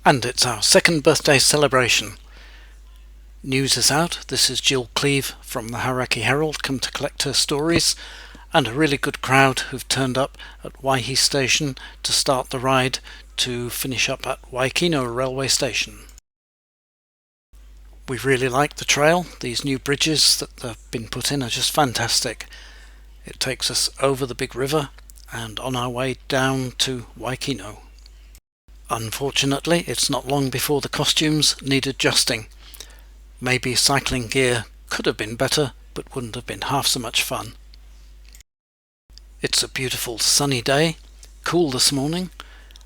And it's our second birthday celebration. News is out. This is Jill Cleave from the Hauraki Herald come to collect her stories, and a really good crowd who've turned up at Waihi station to start the ride to finish up at Waikino railway station. We really like the trail. These new bridges that have been put in are just fantastic. It takes us over the big river and on our way down to Waikino. Unfortunately, it's not long before the costumes need adjusting. Maybe cycling gear could have been better, but wouldn't have been half so much fun. It's a beautiful sunny day, cool this morning,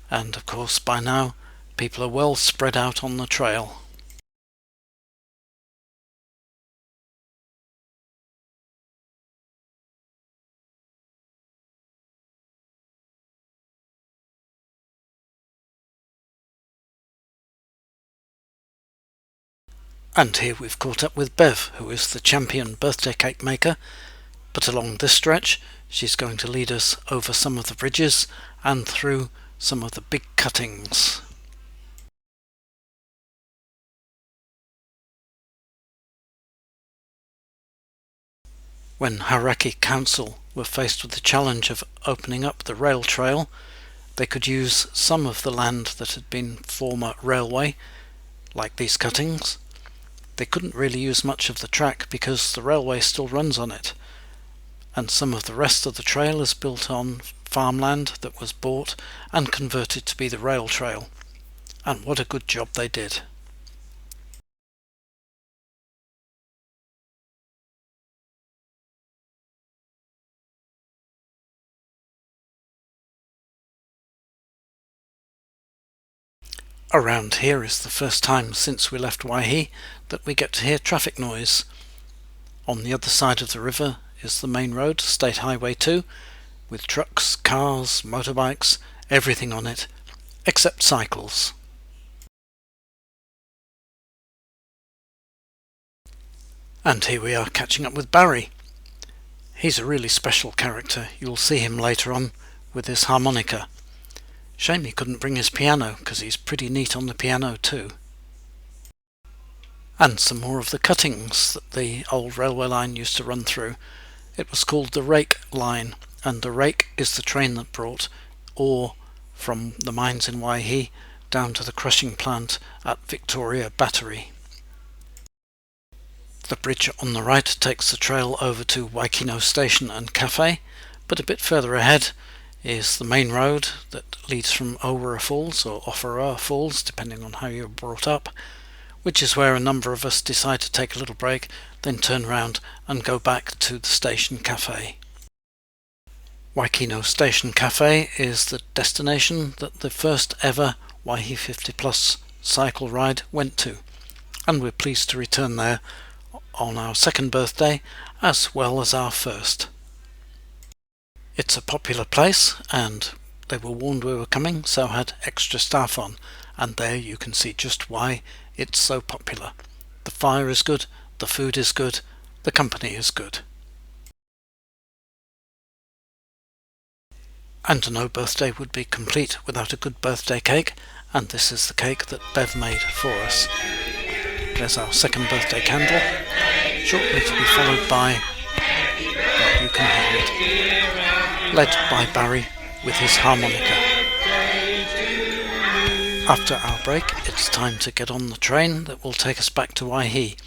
and of course by now people are well spread out on the trail. And here we've caught up with Bev, who is the champion birthday cake maker, but along this stretch she's going to lead us over some of the bridges and through some of the big cuttings. When Hauraki Council were faced with the challenge of opening up the rail trail, they could use some of the land that had been former railway, like these cuttings. They couldn't really use much of the track because the railway still runs on it, and some of the rest of the trail is built on farmland that was bought and converted to be the rail trail. And what a good job they did. Around here is the first time since we left Waihi that we get to hear traffic noise. On the other side of the river is the main road, State Highway 2, with trucks, cars, motorbikes, everything on it, except cycles. And here we are catching up with Barry. He's a really special character. You'll see him later on with his harmonica. Shame he couldn't bring his piano, because he's pretty neat on the piano too. And some more of the cuttings that the old railway line used to run through. It was called the rake line, and the rake is the train that brought ore from the mines in Waihi down to the crushing plant at Victoria Battery. The bridge on the right takes the trail over to Waikino station and cafe, but a bit further ahead is the main road that leads from Owera Falls or Offeroa Falls, depending on how you're brought up, which is where a number of us decide to take a little break, then turn round and go back to the station cafe. Waikino Station Cafe is the destination that the first ever Waihi 50 Plus cycle ride went to, and we're pleased to return there on our second birthday as well as our first. It's a popular place, and they were warned we were coming, so had extra staff on, and there you can see just why it's so popular. The fire is good, the food is good, the company is good. And no birthday would be complete without a good birthday cake, and this is the cake that Bev made for us. There's our second birthday candle, shortly to be followed by, well, you can hear it, led by Barry with his harmonica. After our break, it's time to get on the train that will take us back to Waihi.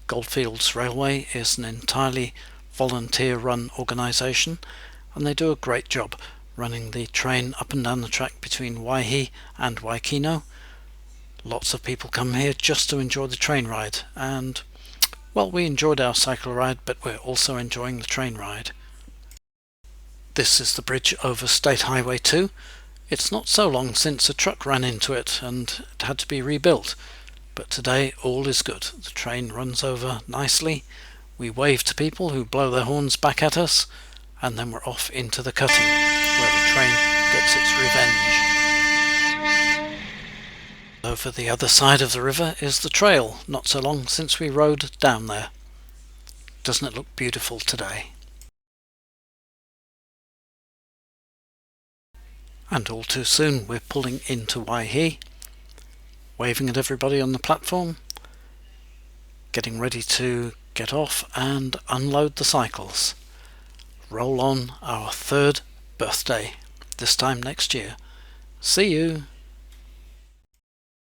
Goldfields Railway is an entirely volunteer-run organisation, and they do a great job running the train up and down the track between Waihi and Waikino. Lots of people come here just to enjoy the train ride, and, well, we enjoyed our cycle ride, but we're also enjoying the train ride. This is the bridge over State Highway 2. It's not so long since a truck ran into it and it had to be rebuilt, but today all is good. The train runs over nicely, we wave to people who blow their horns back at us, and then we're off into the cutting, where the train gets its revenge. Over the other side of the river is the trail, not so long since we rode down there. Doesn't it look beautiful today? And all too soon we're pulling into Waihi. waving at everybody on the platform, getting ready to get off and unload the cycles. Roll on our 3rd birthday, this time next year. See you!